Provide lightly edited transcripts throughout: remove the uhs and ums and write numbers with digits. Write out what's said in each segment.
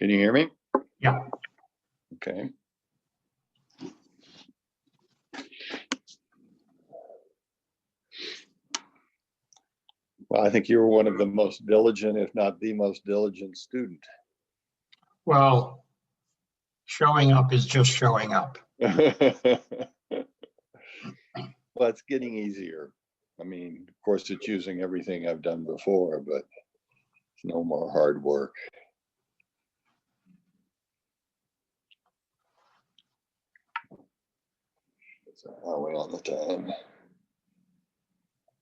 Can you hear me? Yeah. Okay. Well, I think you were one of the most diligent, if not the most diligent student. Well, showing up is just showing up. Well, it's getting easier. I mean, of course, it's using everything I've done before, but it's no more hard work. So how are we on the time?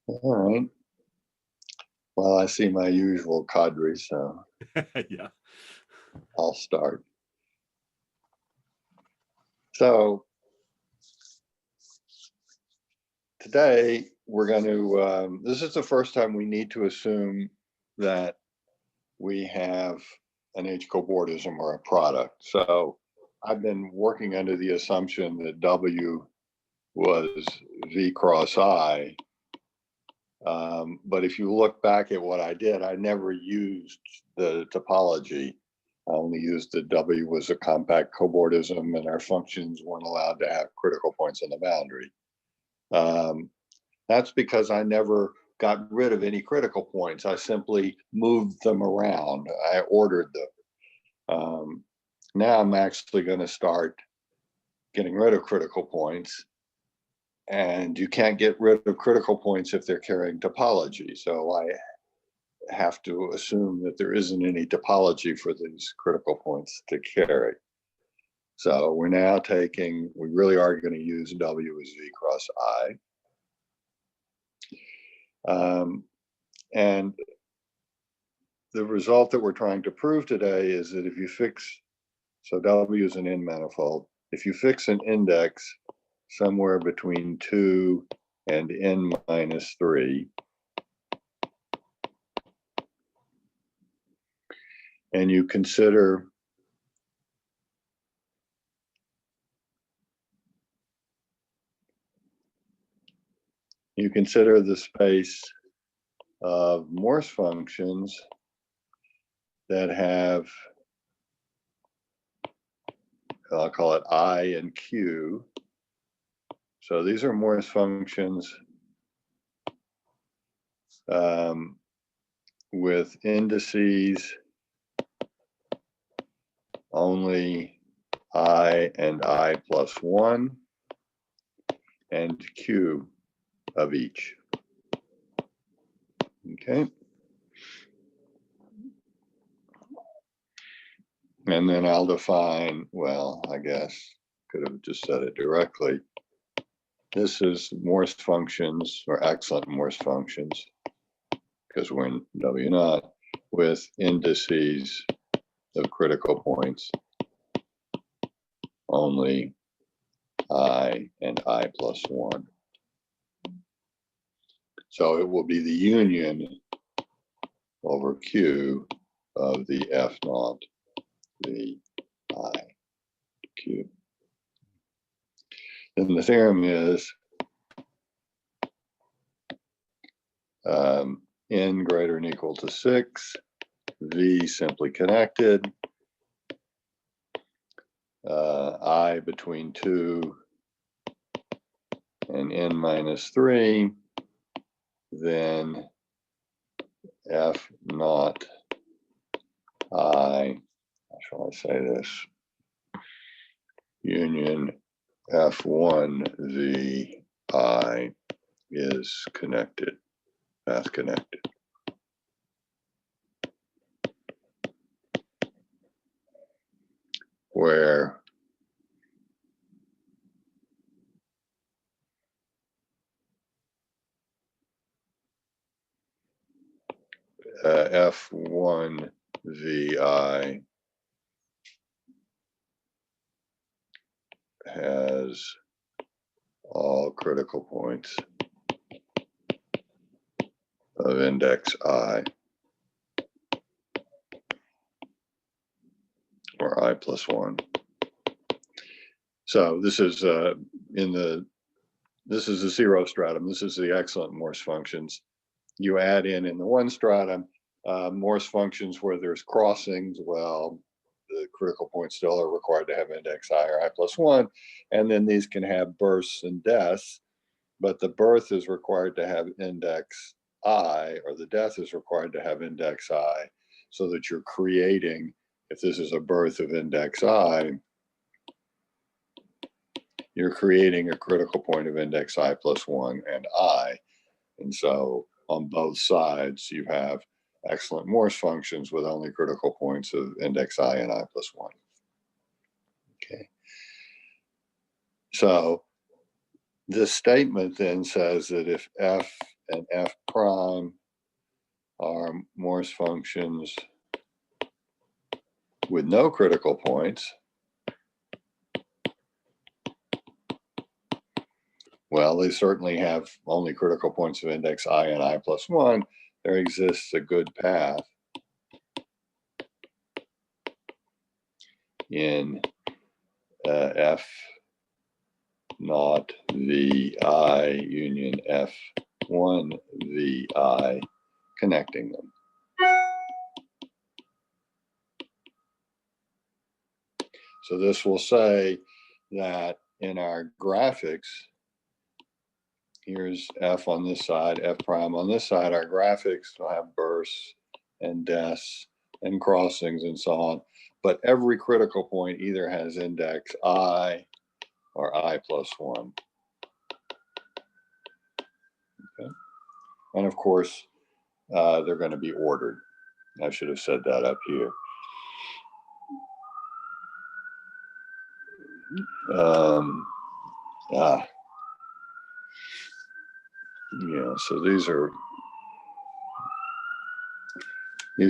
All right. Well, I see my usual cadre, so Yeah. I'll start. So today we're going to, this is the first time we need to assume that we have an H-cobordism or a product. So I've been working under the assumption that W was V cross I. But if you look back at what I did, I never used the topology. I only used the W was a compact cobordism and our functions weren't allowed to have critical points on the boundary. That's because I never got rid of any critical points. I simply moved them around. I ordered them. Now I'm actually going to start getting rid of critical points. And you can't get rid of critical points if they're carrying topology. So I have to assume that there isn't any topology for these critical points to carry. So we're now taking, we really are going to use W as V cross I. And the result that we're trying to prove today is that if you fix, so W is an N manifold, if you fix an index somewhere between 2 and N minus 3, and you consider the space of Morse functions that have, I'll call it I and Q. So these are Morse functions with indices only I and I plus 1 and Q of each. Okay. And then I'll define, well, I guess could have just said it directly. This is Morse functions or excellent Morse functions because we're in W naught with indices of critical points only I and I plus 1. So it will be the union over Q of the F naught V I Q. And the theorem is N greater than or equal to 6, V simply connected, I between 2 and N minus 3, then F naught I, how shall I say this, union F1 V I is connected, path connected. Where F1 VI has all critical points of index I, or I plus 1. So this is this is the 0 stratum. This is the excellent Morse functions. You add in the 1 stratum, Morse functions where there's crossings. Well, the critical points still are required to have index I or I+1. And then these can have births and deaths, but the birth is required to have index I, or the death is required to have index I, so that you're creating, if this is a birth of index I, you're creating a critical point of index I+1 and I. And so on both sides, you have excellent Morse functions with only critical points of index I and I+1. Okay. So this statement then says that if f and f prime are Morse functions with no critical points, well, they certainly have only critical points of index I and I+1. There exists a good path in F naught VI union F1 VI connecting them. So this will say that in our graphics, here's F on this side, F prime on this side, our graphics will have bursts and deaths and crossings and so on. But every critical point either has index I or I+1. Okay. And of course, they're going to be ordered. I should have said that up here. Yeah, so these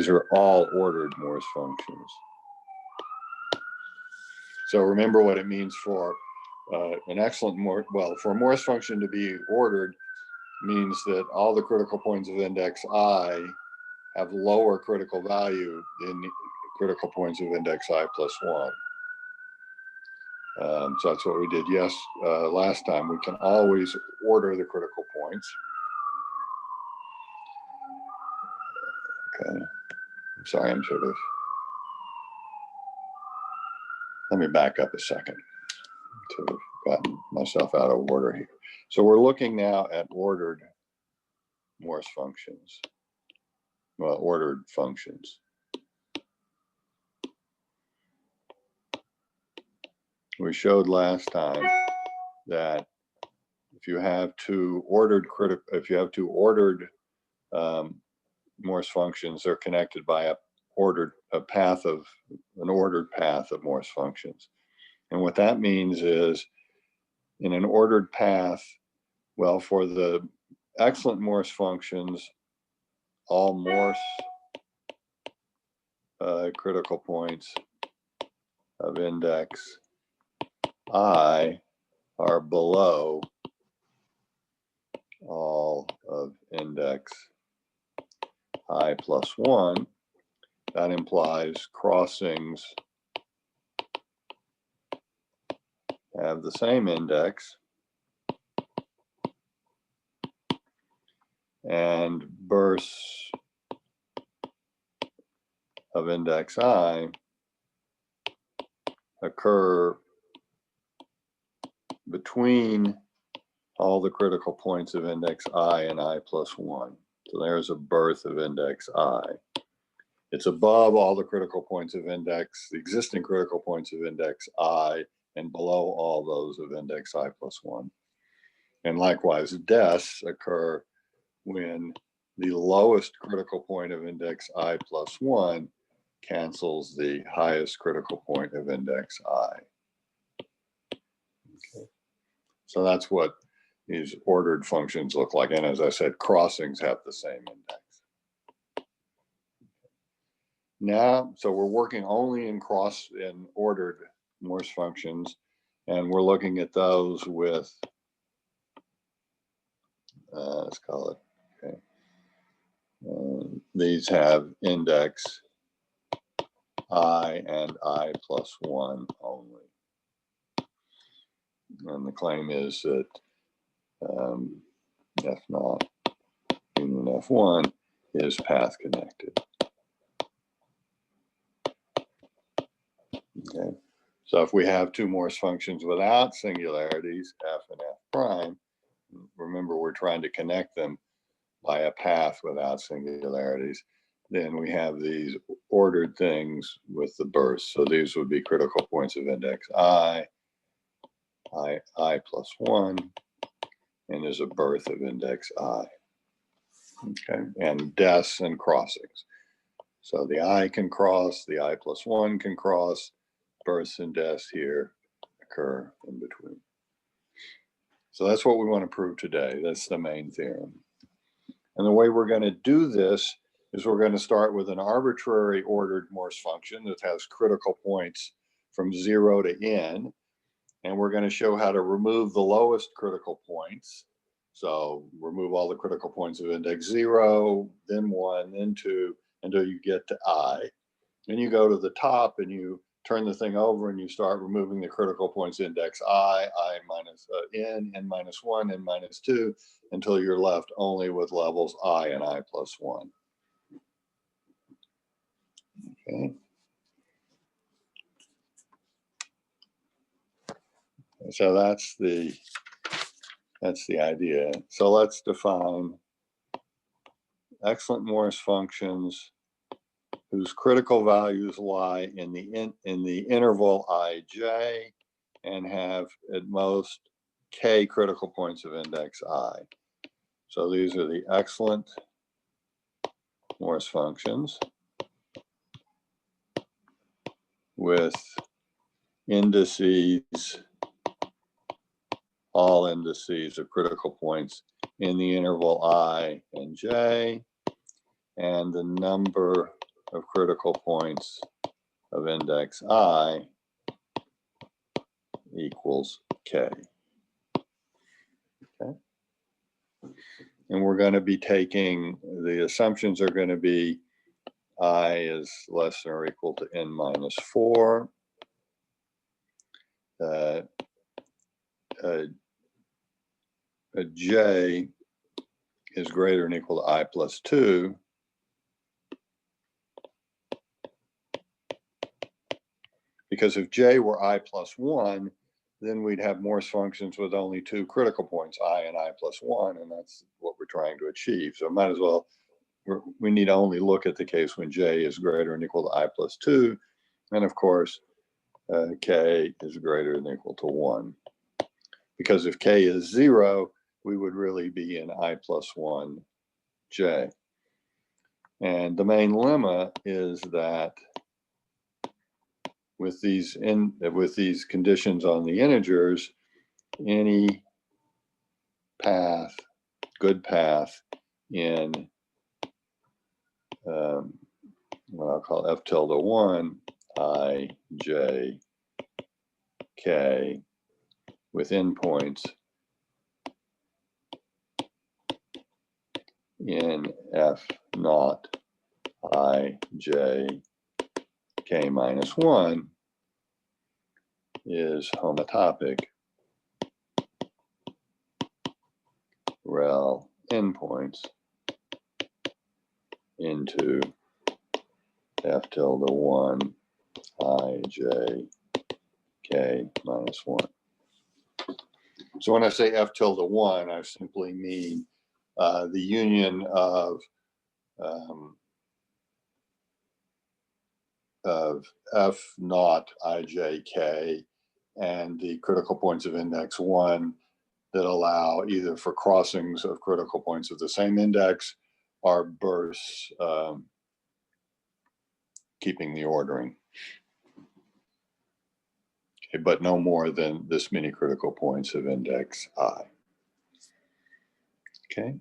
are all ordered Morse functions. So remember what it means for an excellent Morse, well, for a Morse function to be ordered means that all the critical points of index I have lower critical value than critical points of index I+1. So that's what we did last time. We can always order the critical points. Okay, I'm sorry, I'm sort of, let me back up a second. To have gotten myself out of order here. So we're looking now at ordered Morse functions. Well, ordered functions. We showed last time that if you have two ordered Morse functions, they're connected by an ordered path of Morse functions. And what that means is, in an ordered path, well, for the excellent Morse functions, all Morse critical points of index I are below all of index I+1. That implies crossings have the same index, and bursts of index I occur between all the critical points of index I and I+1. So there's a birth of index I. It's above all the critical points of index, the existing critical points of index I, and below all those of index I+1. And likewise, deaths occur when the lowest critical point of index I+1 cancels the highest critical point of index I. Okay. So that's what these ordered functions look like. And as I said, crossings have the same index. Now, so we're working only in ordered Morse functions, and we're looking at those with, let's call it, okay. These have index I and I+1 only. And the claim is that F0 union F1 is path connected. Okay. So if we have two Morse functions without singularities, f and f prime, remember we're trying to connect them by a path without singularities, then we have these ordered things with the bursts. So these would be critical points of index I plus 1, and there's a birth of index I. Okay, and deaths and crossings. So the I can cross, the I plus 1 can cross, births and deaths here occur in between. So that's what we want to prove today. That's the main theorem. And the way we're going to do this is we're going to start with an arbitrary ordered Morse function that has critical points from 0 to n. And we're going to show how to remove the lowest critical points. So remove all the critical points of index 0, then 1, then 2, until you get to I. Then you go to the top and you turn the thing over and you start removing the critical points index I minus n minus 1, n minus 2, until you're left only with levels I and I plus 1. Okay. So that's the idea. So let's define excellent Morse functions whose critical values lie in the interval ij and have at most k critical points of index I. So these are the excellent Morse functions with indices, all indices of critical points in the interval I and j, and the number of critical points of index I equals k. Okay. And we're going to be taking, the assumptions are going to be I is less than or equal to n minus 4. A j is greater than or equal to I plus 2. Because if j were I plus 1, then we'd have Morse functions with only two critical points, I and I plus 1, and that's what we're trying to achieve. So might as well, we need to only look at the case when j is greater than or equal to I plus 2, and of course, k is greater than or equal to 1. Because if k is 0, we would really be in I plus 1 j. And the main lemma is that with these conditions on the integers, any path, good path in what I'll call f tilde 1, I, j, k, with endpoints in f naught, I, j, k minus 1 is homotopic rel endpoints into f tilde 1, I, j, k minus 1. So when I say f tilde 1, I simply mean the union of f naught ijk and the critical points of index 1 that allow either for crossings of critical points of the same index or bursts keeping the ordering. Okay, but no more than this many critical points of index I. Okay.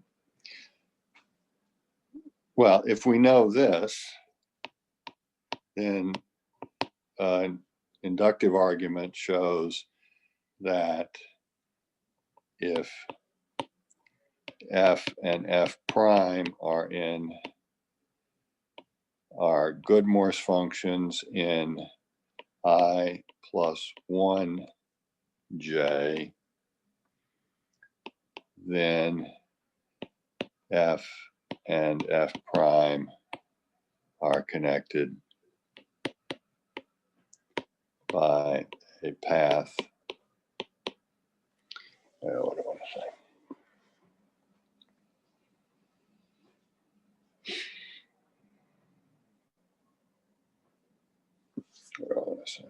Well, if we know this, then inductive argument shows that if f and f prime are good Morse functions in I plus 1 j, then f and f prime are connected by a path. What do I want to say? What do I want to say?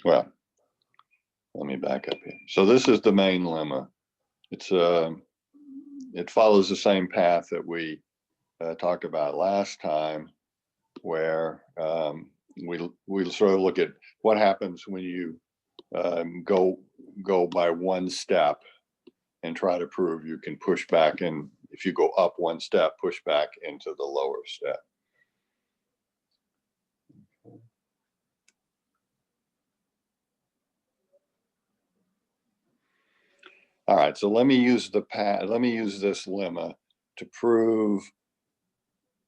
Well, let me back up here. So this is the main lemma. It follows the same path that we talked about last time, where we sort of look at what happens when you go by one step and try to prove you can push back in. If you go up one step, push back into the lower step. All right, so let me use this lemma to prove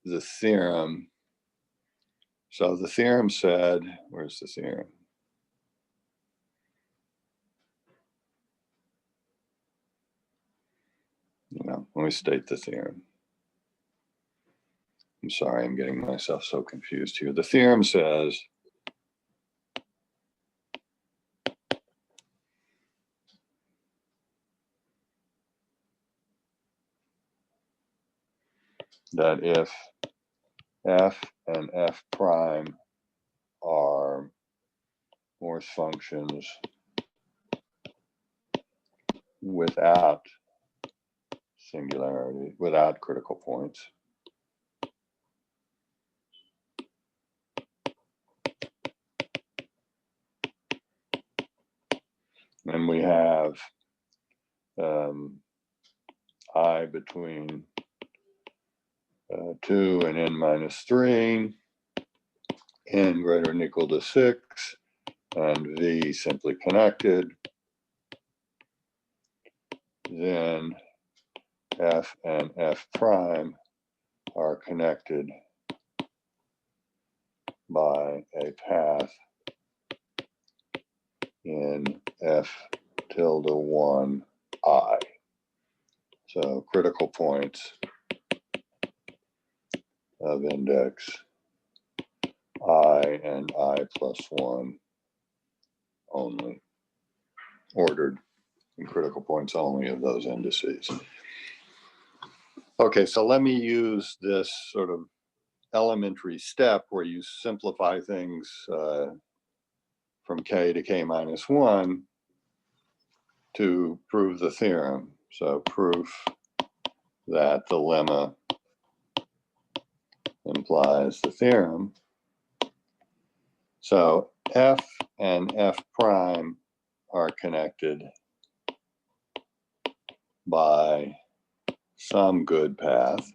the theorem. So the theorem said, where's the theorem? No, let me state the theorem. I'm sorry, I'm getting myself so confused here. The theorem says that if f and f prime are Morse functions without singularity, without critical points, and we have I between 2 and n minus 3, n greater than or equal to 6, and v simply connected, then f and f prime are connected by a path in f tilde 1 I. So critical points of index I and I plus 1 only, ordered in critical points only of those indices. Okay, so let me use this sort of elementary step where you simplify things from k to k minus 1 to prove the theorem. So proof that the lemma implies the theorem. So f and f prime are connected by some good path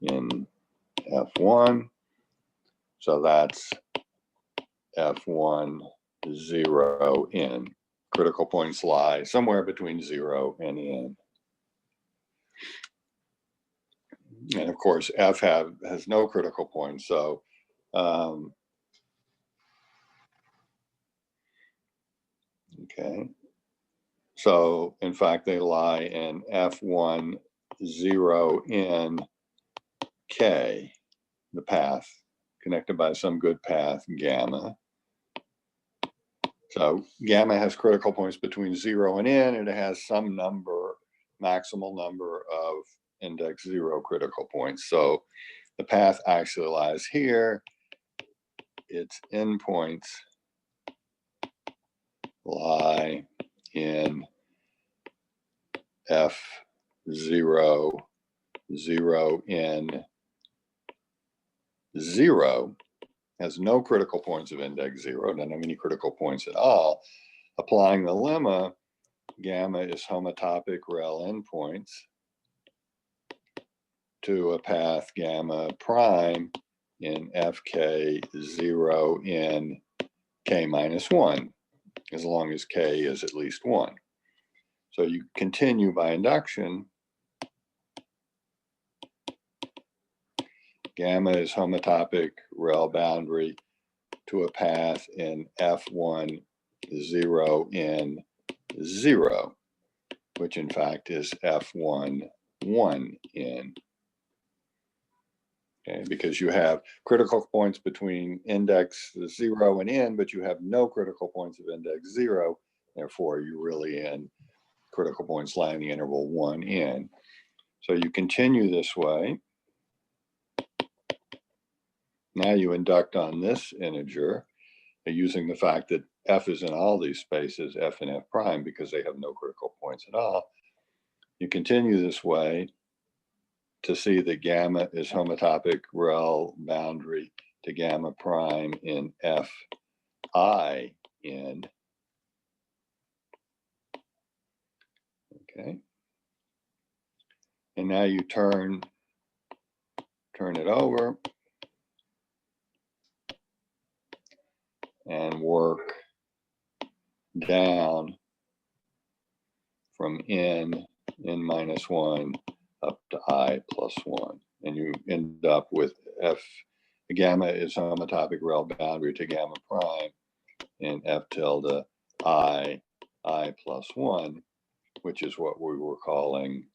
in f1. So that's f1 0 in. Critical points lie somewhere between 0 and n. And of course, f has no critical points. So okay. So in fact, they lie in f1 0 in k, the path connected by some good path gamma. So gamma has critical points between 0 and n, and it has some number, maximal number of index 0 critical points. So the path actually lies here. Its endpoints lie in f0 0 in 0, has no critical points of index 0, doesn't have any critical points at all. Applying the lemma, gamma is homotopic rel endpoints to a path gamma prime in fk 0 in k minus 1, as long as k is at least 1. So you continue by induction, Gamma is homotopic rel boundary to a path in F1 0 in 0, which in fact is F1 1 in. Okay, because you have critical points between index 0 and n, but you have no critical points of index 0. Therefore, you're really in critical points lying in the interval 1 in. So you continue this way. Now you induct on this integer using the fact that f is in all these spaces, f and f prime, because they have no critical points at all. You continue this way to see that gamma is homotopic rel boundary to gamma prime in f I in. Okay. And now you turn it over and work down from n minus 1 up to I plus 1. And you end up with f gamma is homotopic rel boundary to gamma prime in f tilde I plus 1, which is what we were calling,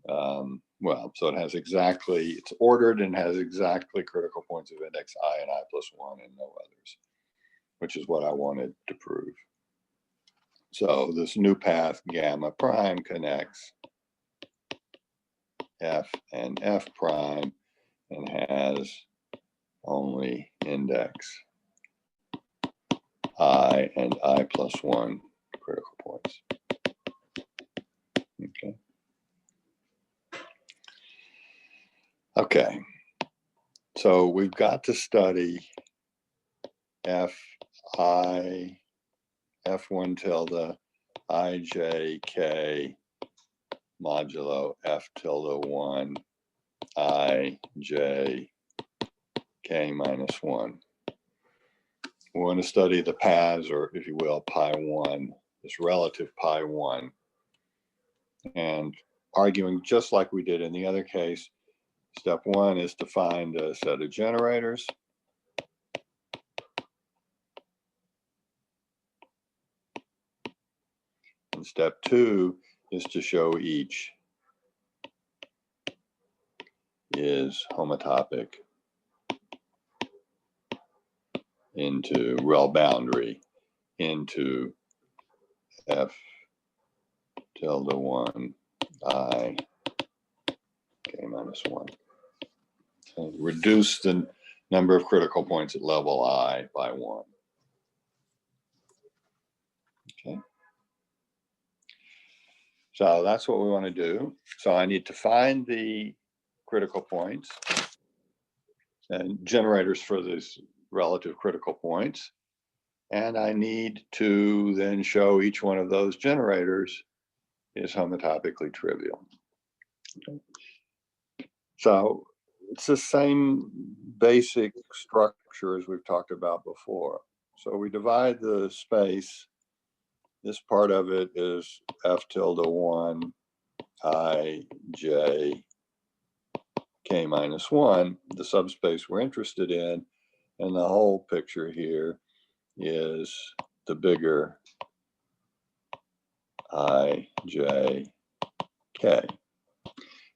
well, so it has exactly, it's ordered and has exactly critical points of index I and I plus 1 and no others, which is what I wanted to prove. So this new path gamma prime connects f and f prime and has only index I and I plus 1 critical points. Okay. Okay. So we've got to study F1 tilde ijk modulo f tilde 1 I j k minus 1. We want to study the paths, or if you will, pi 1, this relative pi 1. And arguing just like we did in the other case, step 1 is to find a set of generators. And step 2 is to show each is homotopic into rel boundary into f tilde 1 I k minus 1. So reduce the number of critical points at level I by 1. Okay. So that's what we want to do. So I need to find the critical points and generators for these relative critical points. And I need to then show each one of those generators is homotopically trivial. Okay. So it's the same basic structure as we've talked about before. So we divide the space. This part of it is f tilde 1 I j k minus 1, the subspace we're interested in, and the whole picture here is the bigger I j k.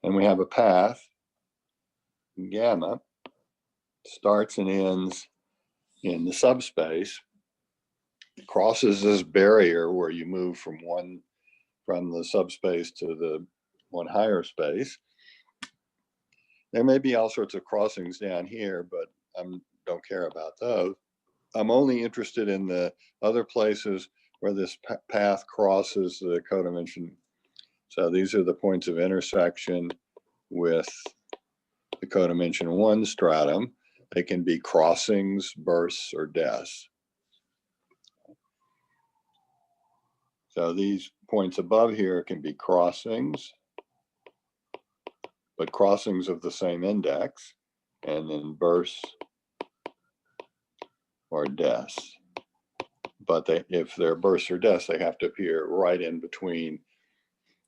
And we have a path, gamma, starts and ends in the subspace, crosses this barrier where you move from the subspace to the one higher space. There may be all sorts of crossings down here, but I don't care about those. I'm only interested in the other places where this path crosses the codimension. So these are the points of intersection with the codimension 1 stratum. They can be crossings, bursts, or deaths. So these points above here can be crossings, but crossings of the same index, and then bursts or deaths. But if they're bursts or deaths, they have to appear right in between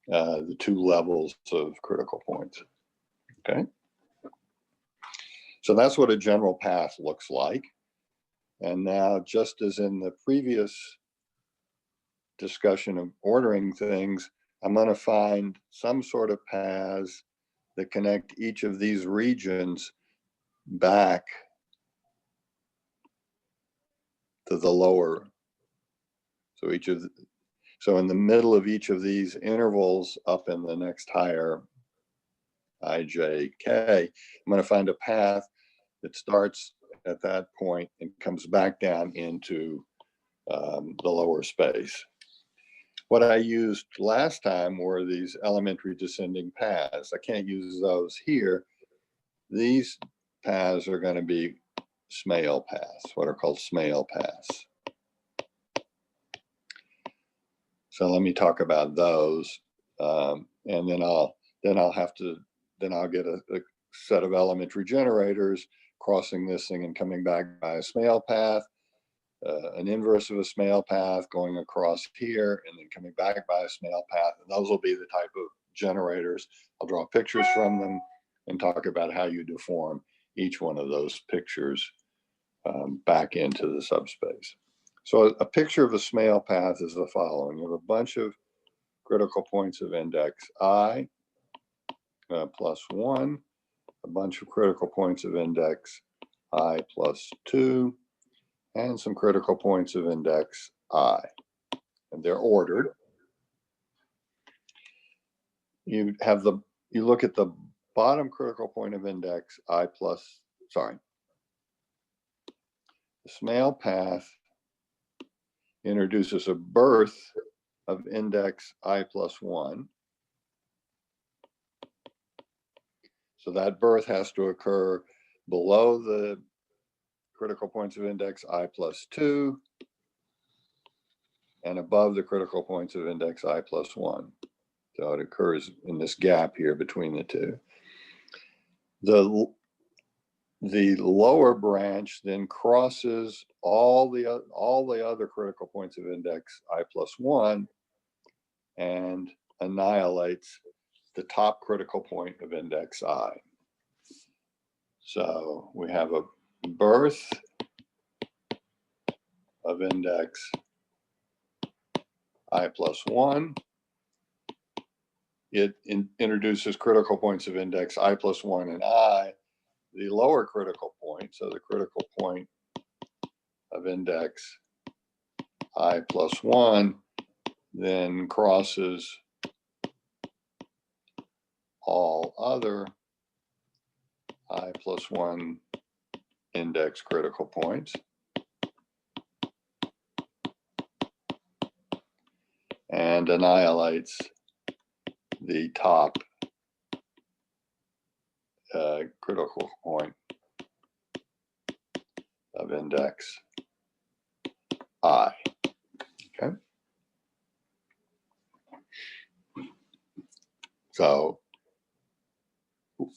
the two levels of critical points. Okay. So that's what a general path looks like. And now, just as in the previous discussion of ordering things, I'm going to find some sort of paths that connect each of these regions back to the lower. So in the middle of each of these intervals up in the next higher I, J, K, I'm going to find a path that starts at that point and comes back down into the lower space. What I used last time were these elementary descending paths. I can't use those here. These paths are going to be Smale paths, what are called Smale paths. So let me talk about those, and then I'll get a set of elementary generators crossing this thing and coming back by a Smale path, an inverse of a Smale path going across here, and then coming back by a Smale path. And those will be the type of generators. I'll draw pictures from them and talk about how you deform each one of those pictures back into the subspace. So a picture of a Smale path is the following. You have a bunch of critical points of index I plus 1, a bunch of critical points of index I plus 2, and some critical points of index I. And they're ordered. You look at the bottom critical point of index I plus, the Smale path introduces a birth of index I plus 1. So that birth has to occur below the critical points of index I plus 2 and above the critical points of index I plus 1. So it occurs in this gap here between the two. The lower branch then crosses all the other critical points of index I plus 1 and annihilates the top critical point of index I. So we have a birth of index I plus 1. It introduces critical points of index I plus 1 and I. The lower critical point, so the critical point of index I plus 1, then crosses all other I plus 1 index critical points and annihilates the top critical point of index I. Okay. So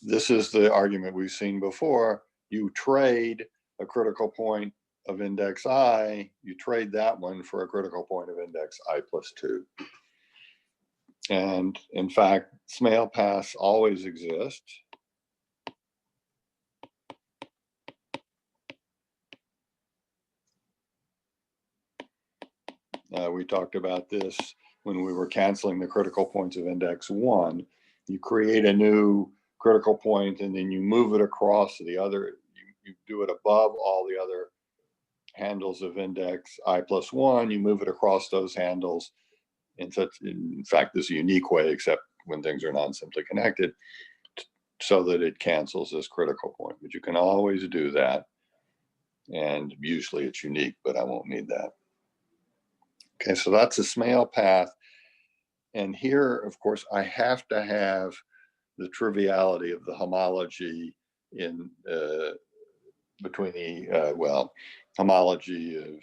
this is the argument we've seen before. You trade a critical point of index I, you trade that one for a critical point of index I plus 2. And in fact, Smale paths always exist. We talked about this when we were canceling the critical points of index 1. You create a new critical point and then you move it across the other, you do it above all the other handles of index I plus 1, you move it across those handles in fact, this is a unique way, except when things are non-simply connected, so that it cancels this critical point. But you can always do that. And usually it's unique, but I won't need that. Okay, so that's a Smale path. And here, of course, I have to have the triviality of the homology in between the homology of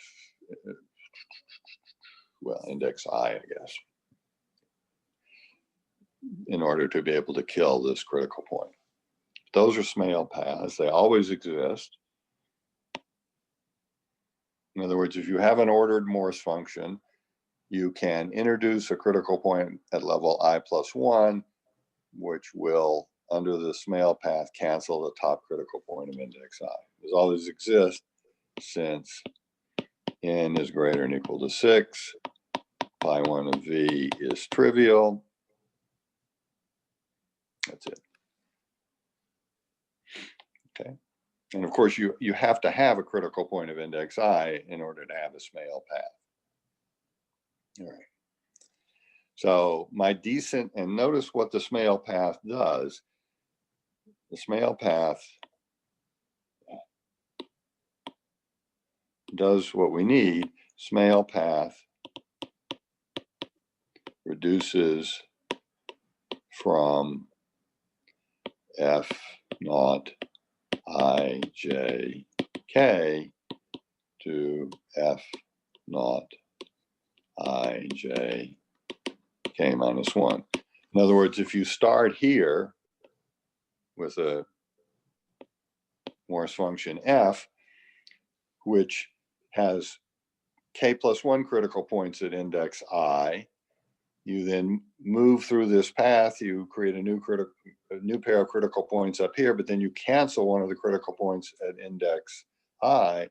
index I guess, in order to be able to kill this critical point. Those are Smale paths. They always exist. In other words, if you have an ordered Morse function, you can introduce a critical point at level I plus 1, which will under the Smale path cancel the top critical point of index I. Does all these exist since n is greater than or equal to 6, pi 1 of v is trivial. That's it. Okay. And of course, you have to have a critical point of index I in order to have a Smale path. All right. So my descent, and notice what the Smale path does. The Smale path does what we need. Smale path reduces from F naught I j k to F naught I j k minus 1. In other words, if you start here with a Morse function f, which has k plus 1 critical points at index I, you then move through this path, you create a new pair of critical points up here, but then you cancel one of the critical points at index I.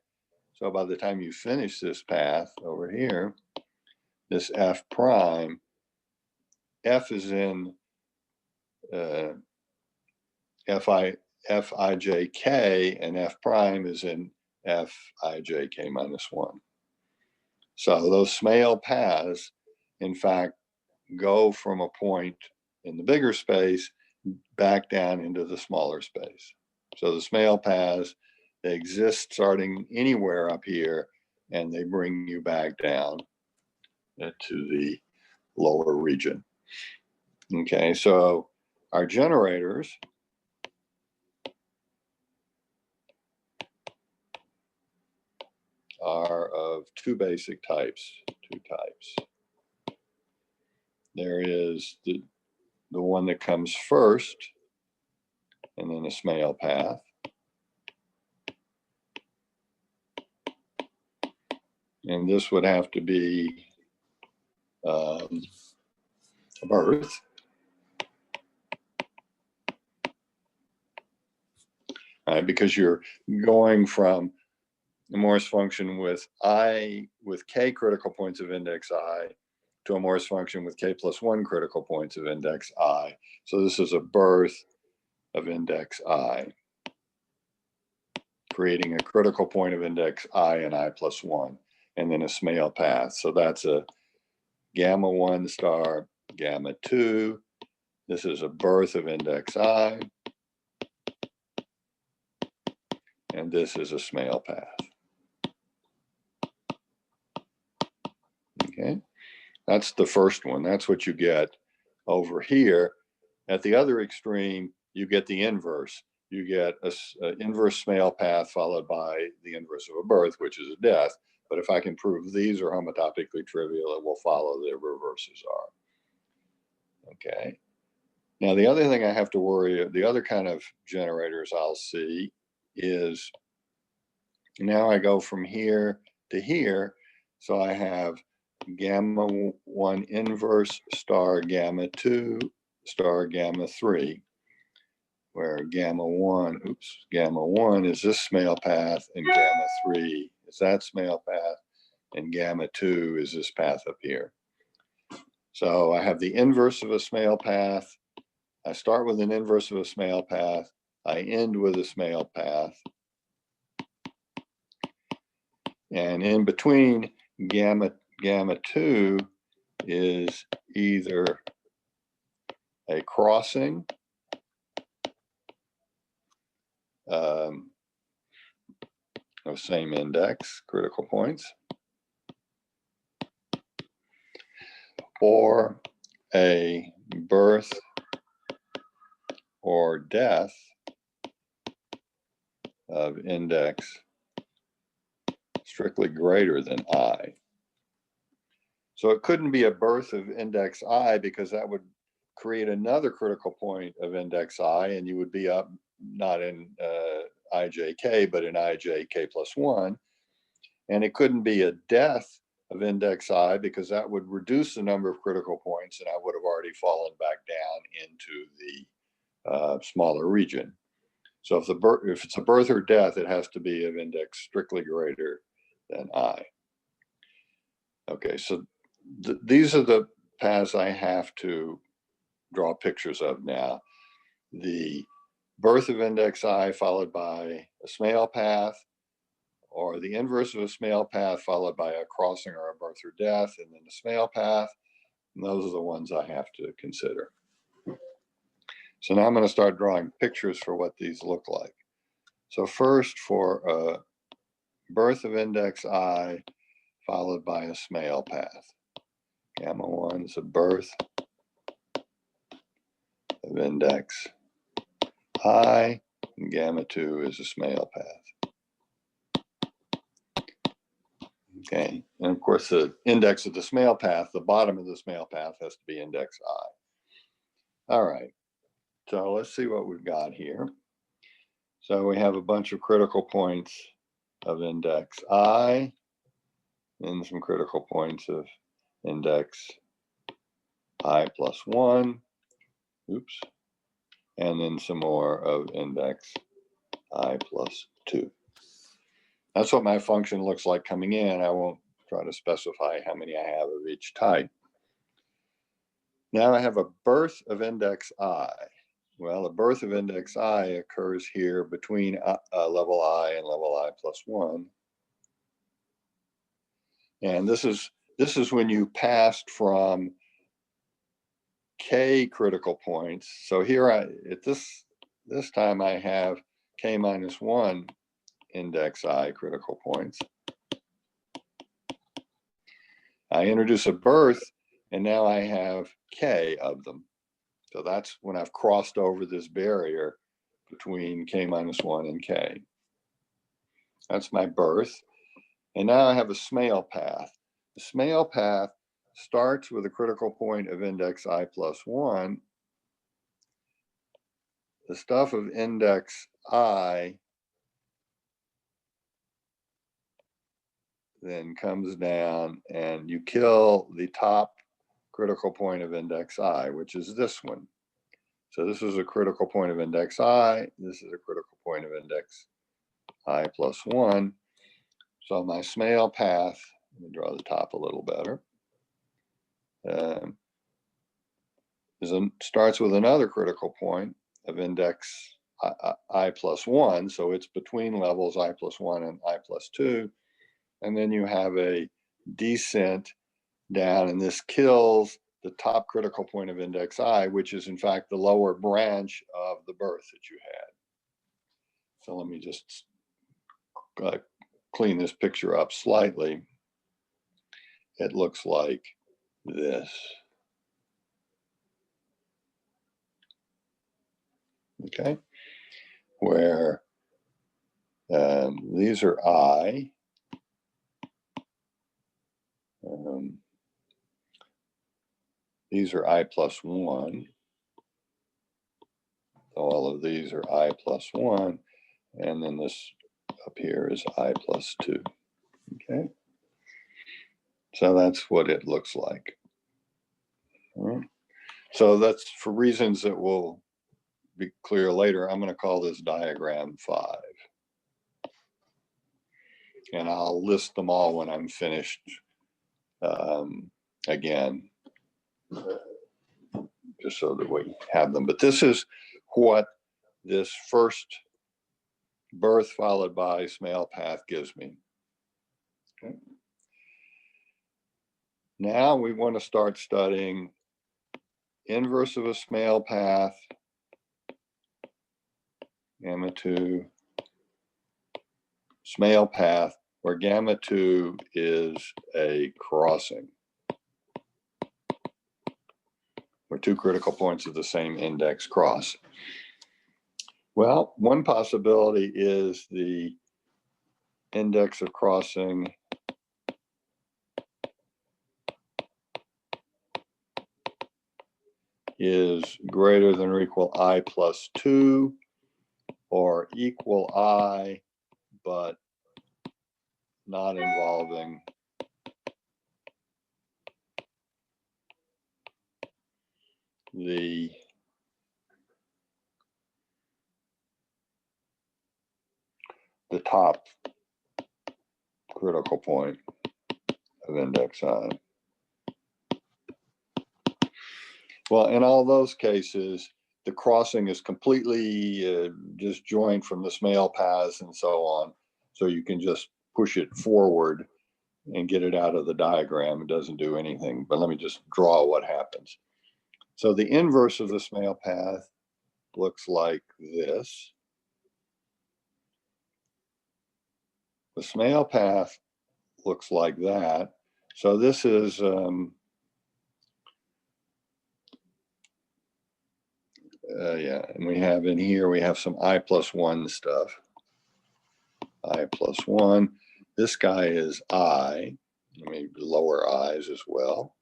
So by the time you finish this path over here, this f prime, f is in fijk, and f prime is in fijk minus 1. So those Smale paths, in fact, go from a point in the bigger space back down into the smaller space. So the Smale paths, they exist starting anywhere up here, and they bring you back down to the lower region. Okay, so our generators are of two basic types, There is the one that comes first, and then a Smale path. And this would have to be a birth. Right, because you're going from a Morse function with k critical points of index I to a Morse function with k plus 1 critical points of index I. So this is a birth of index I, creating a critical point of index I and I plus 1, and then a Smale path. So that's a gamma 1 star, gamma 2. This is a birth of index I, and this is a Smale path. Okay, that's the first one. That's what you get over here. At the other extreme, you get the inverse. You get an inverse Smale path followed by the inverse of a birth, which is a death. But if I can prove these are homotopically trivial, it will follow the reverses are. Okay. Now, the other thing I have to worry, the other kind of generators I'll see is now I go from here to here. So I have gamma 1 inverse star gamma 2 star gamma 3, where gamma 1 is this Smale path, and gamma 3 is that Smale path, and gamma 2 is this path up here. So I have the inverse of a Smale path. I start with an inverse of a Smale path. I end with a Smale path. And in between gamma 2 is either a crossing of same index, critical points, or a birth or death of index strictly greater than I. So it couldn't be a birth of index I, because that would create another critical point of index I, and you would be up not in ijk, but in ijk plus 1. And it couldn't be a death of index I, because that would reduce the number of critical points, and I would have already fallen back down into the smaller region. So if it's a birth or death, it has to be of index strictly greater than I. Okay, so these are the paths I have to draw pictures of now. The birth of index I followed by a Smale path, or the inverse of a Smale path followed by a crossing or a birth or death, and then the Smale path. And those are the ones I have to consider. So now I'm going to start drawing pictures for what these look like. So first, for a birth of index I followed by a Smale path. Gamma 1 is a birth of index I, and gamma 2 is a Smale path. Okay, and of course the index of the Smale path, the bottom of the Smale path has to be index I. All right, so let's see what we've got here. So we have a bunch of critical points of index I, and some critical points of index I plus 1, oops, and then some more of index I plus 2. That's what my function looks like coming in. I won't try to specify how many I have of each type. Now I have a birth of index I. Well, the birth of index I occurs here between level I and level I plus 1. And this is when you passed from K critical points. So here at this time I have K minus 1 index I critical points. I introduce a birth, and now I have K of them. So that's when I've crossed over this barrier between K minus 1 and K. That's my birth. And now I have a Smale path. The Smale path starts with a critical point of index I plus 1. The stuff of index I then comes down, and you kill the top critical point of index I, which is this one. So this is a critical point of index I. This is a critical point of index I plus 1. So my Smale path, let me draw the top a little better, starts with another critical point of index I plus 1. So it's between levels I plus 1 and I plus 2. And then you have a descent down, and this kills the top critical point of index I, which is in fact the lower branch of the birth that you had. So let me just clean this picture up slightly. It looks like this. Okay, where these are I. These are I plus 1. All of these are I plus 1. And then this up here is I plus 2. Okay. So that's what it looks like. All right. So that's for reasons that will be clear later. I'm going to call this diagram 5. And I'll list them all when I'm finished again, just so that we have them. But this is what this first birth followed by Smale path gives me. Okay. Now we want to start studying inverse of a Smale path, gamma 2, Smale path, where gamma 2 is a crossing, where two critical points of the same index cross. Well, one possibility is the index of crossing is greater than or equal I plus 2, or equal I, but not involving the top critical point of index I. Well, in all those cases, the crossing is completely disjoint from the Smale paths and so on. So you can just push it forward and get it out of the diagram. It doesn't do anything, but let me just draw what happens. So the inverse of the Smale path looks like this. The Smale path looks like that. So this is, yeah, and we have in here, we have some I+1 stuff. I+1. This guy is I. Let me lower i's as well.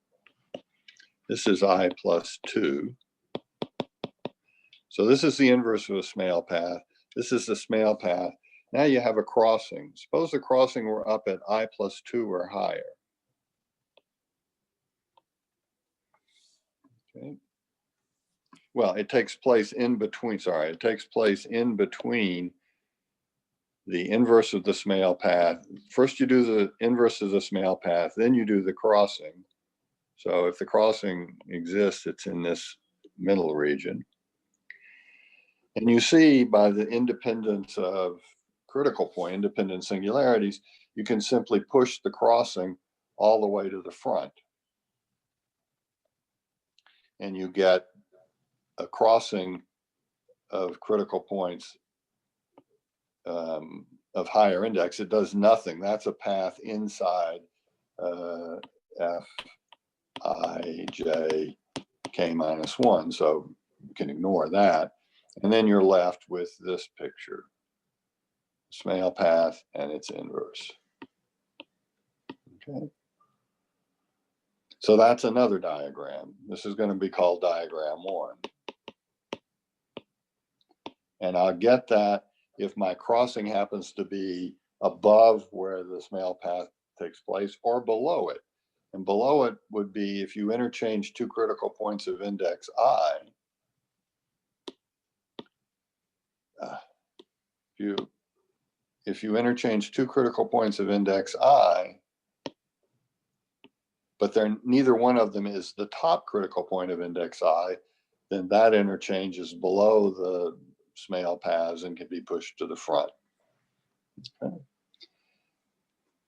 This is I+2. So this is the inverse of a Smale path. This is the Smale path. Now you have a crossing. Suppose the crossing were up at I+2 or higher. Okay. Well, it takes place in between, it takes place in between the inverse of the Smale path. First you do the inverse of the Smale path, then you do the crossing. So if the crossing exists, it's in this middle region. And you see by the independence of critical point, independent singularities, you can simply push the crossing all the way to the front. And you get a crossing of critical points of higher index. It does nothing. That's a path inside F, I, J, K -1. So you can ignore that. And then you're left with this picture, Smale path and its inverse. Okay. So that's another diagram. This is going to be called diagram 1. And I'll get that if my crossing happens to be above where the Smale path takes place or below it. And below it would be if you interchange two critical points of index I. If you interchange two critical points of index I, but neither one of them is the top critical point of index I, then that interchange is below the Smale paths and can be pushed to the front. Okay.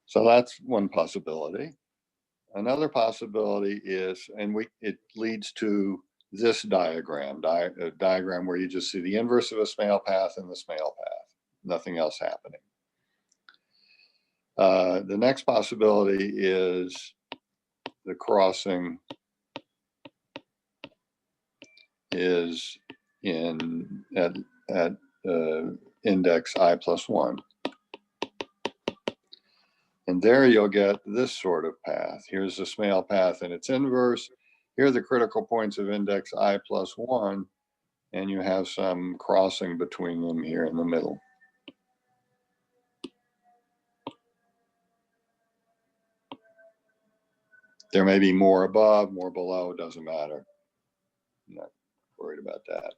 So that's one possibility. Another possibility is, and it leads to this diagram, a diagram where you just see the inverse of a Smale path and the Smale path, nothing else happening. The next possibility is the crossing is at index I+1. And there you'll get this sort of path. Here's the Smale path and its inverse. Here are the critical points of index I+1, and you have some crossing between them here in the middle. There may be more above, more below, it doesn't matter. I'm not worried about that.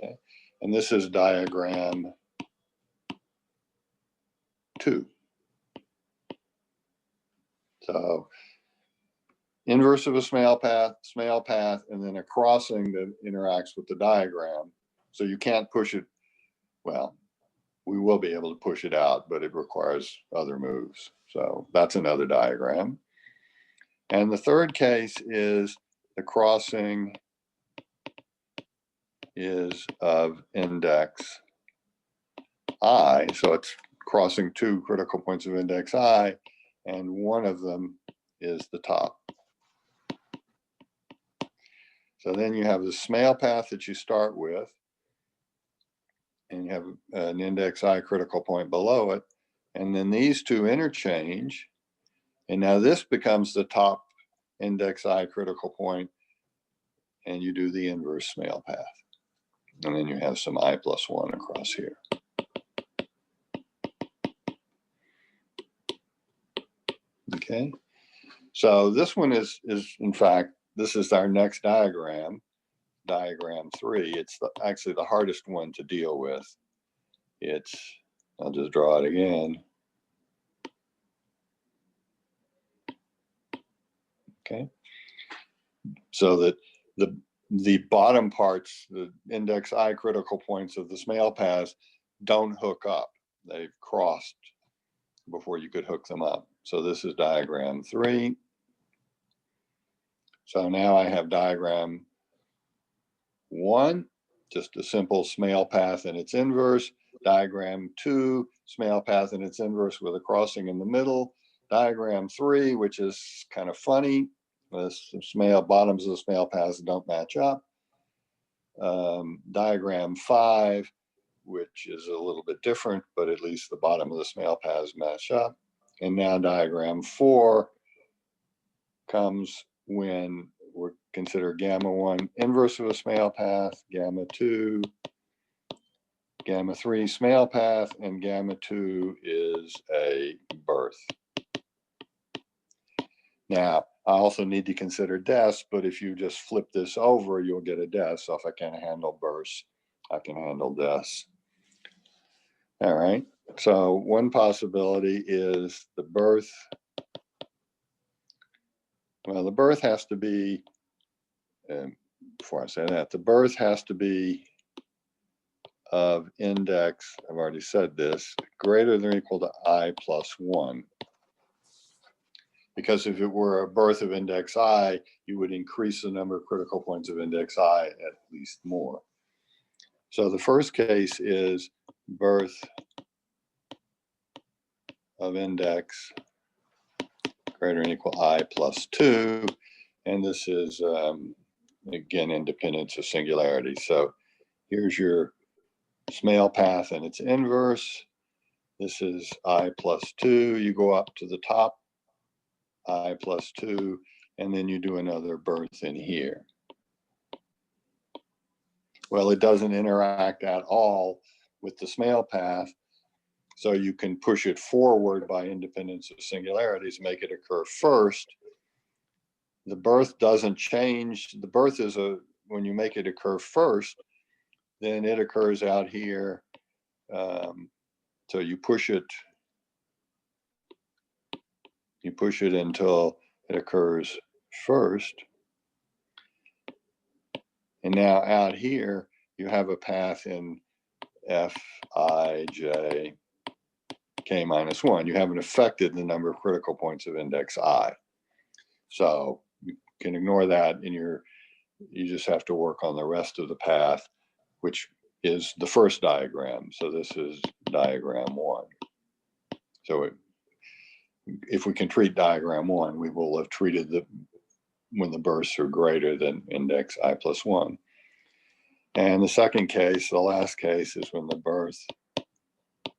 Okay. And this is diagram 2. So inverse of a Smale path, and then a crossing that interacts with the diagram. So you can't push it. Well, we will be able to push it out, but it requires other moves. So that's another diagram. And the third case is the crossing is of index I. So it's crossing two critical points of index I, and one of them is the top. So then you have the Smale path that you start with, and you have an index I critical point below it. And then these two interchange. And now this becomes the top index I critical point, and you do the inverse Smale path. And then you have some I+1 across here. Okay. So this one is in fact, this is our next diagram, diagram 3. It's actually the hardest one to deal with. It's I'll just draw it again. Okay. So that the bottom parts, the index I critical points of the smale paths don't hook up. They've crossed before you could hook them up. So this is diagram 3. So now I have diagram 1, just a simple smale path and its inverse. Diagram 2, smale path and its inverse with a crossing in the middle. Diagram 3, which is kind of funny. The bottoms of the smale paths don't match up. Diagram 5, which is a little bit different, but at least the bottom of the smale paths match up. And now diagram 4 comes when we consider gamma 1 inverse of a smale path, gamma 2, gamma 3 smale path, and gamma 2 is a birth. Now, I also need to consider deaths, but if you just flip this over, you'll get a death. So if I can't handle births, I can handle deaths. All right. So one possibility is the birth. Well, the birth has to be, before I say that, the birth has to be of index, I've already said this, greater than or equal to I plus 1. Because if it were a birth of index I, you would increase the number of critical points of index I at least more. So the first case is birth of index greater than or equal I plus 2. And this is, again, independence of singularity. So here's your smale path and its inverse. This is I plus 2. You go up to the top, I plus 2, and then you do another birth in here. Well, it doesn't interact at all with the smale path, so you can push it forward by independence of singularities, make it occur first. The birth doesn't change. The birth is when you make it occur first, then it occurs out here. So you push it until it occurs first. And now out here, you have a path in F, I, J, K minus 1. You haven't affected the number of critical points of index I. So you can ignore that and you just have to work on the rest of the path, which is the first diagram. So this is diagram 1. So if we can treat diagram 1, we will have treated when the births are greater than index I plus 1. And the second case, the last case, is when the birth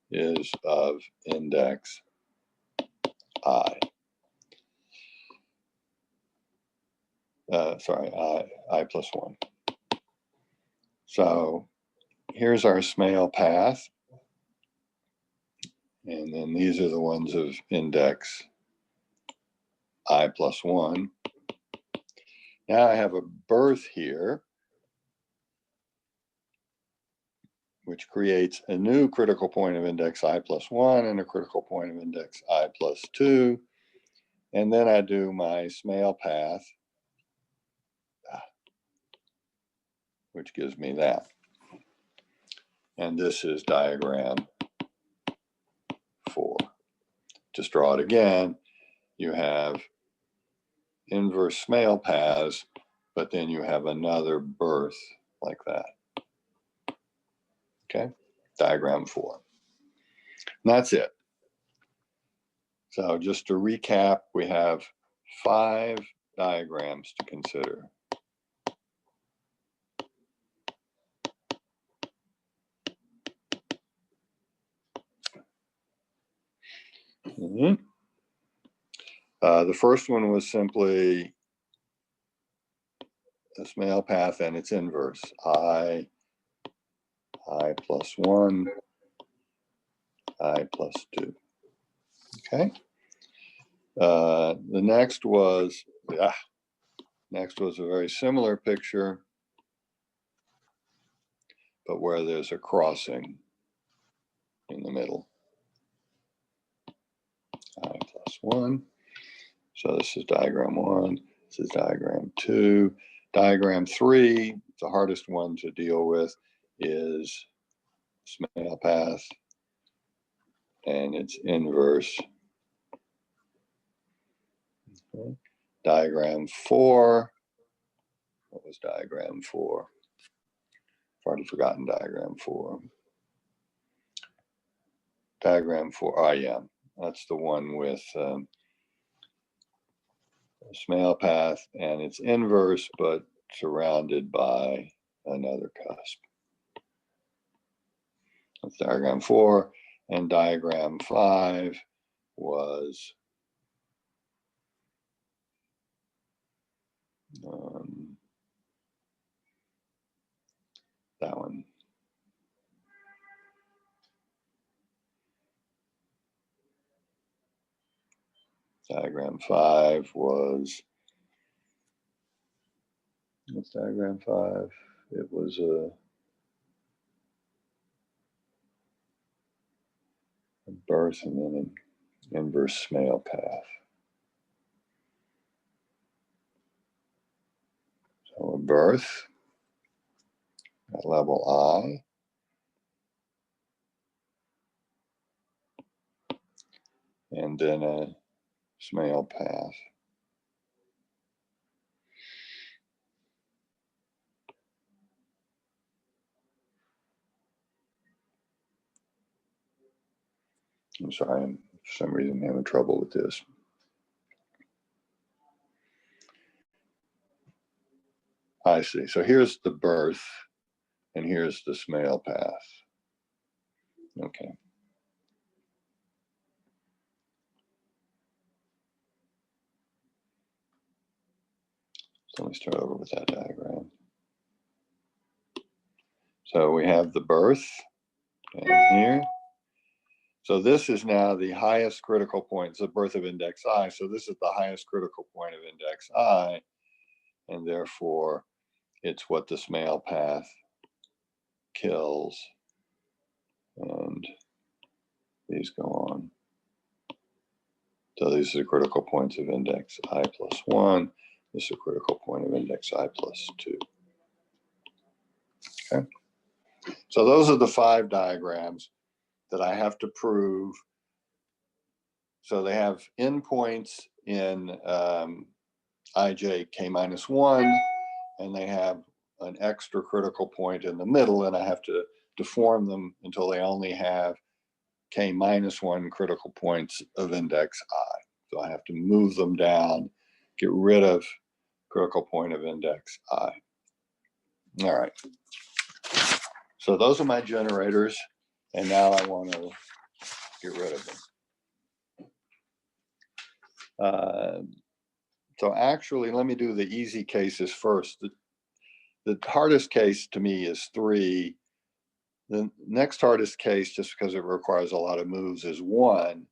is of index I. I plus 1. So here's our smale path. And then these are the ones of index I plus 1. Now I have a birth here, which creates a new critical point of index I plus 1 and a critical point of index I plus 2. And then I do my smale path, which gives me that. And this is diagram 4. Just draw it again. You have inverse smale paths, but then you have another birth like that. Okay, diagram 4. And that's it. So just to recap, we have 5 diagrams to consider. The first one was simply a smale path and its inverse, I plus 1, I plus 2. Okay. The next was a very similar picture, but where there's a crossing in the middle. plus 1. So this is diagram 1. This is diagram 2. Diagram 3, the hardest one to deal with, is Smale path and its inverse. Okay. Diagram 4. What was diagram 4? I've already forgotten diagram 4. Diagram 4, oh yeah, that's the one with Smale path and its inverse, but surrounded by another cusp. That's diagram 4. And diagram 5 was that one. Diagram 5 was, what's diagram 5? It was a birth and then an inverse Smale path. So a birth at level I, and then a Smale path. I'm sorry, I'm for some reason having trouble with this. I see. So here's the birth, and here's the Smale path. Okay. So let me start over with that diagram. So we have the birth, and here. So this is now the highest critical point. It's the birth of index I. So this is the highest critical point of index I, and therefore it's what the Smale path kills. And these go on. So these are the critical points of index I plus 1. This is a critical point of index I plus 2. Okay. So those are the 5 diagrams that I have to prove. So they have endpoints in ijk minus 1, and they have an extra critical point in the middle, and I have to deform them until they only have k minus 1 critical points of index I. So I have to move them down, get rid of critical point of index I. All right. So those are my generators, and now I want to get rid of them. So actually, let me do the easy cases first. The hardest case to me is 3. The next hardest case, just because it requires a lot of moves, is 1.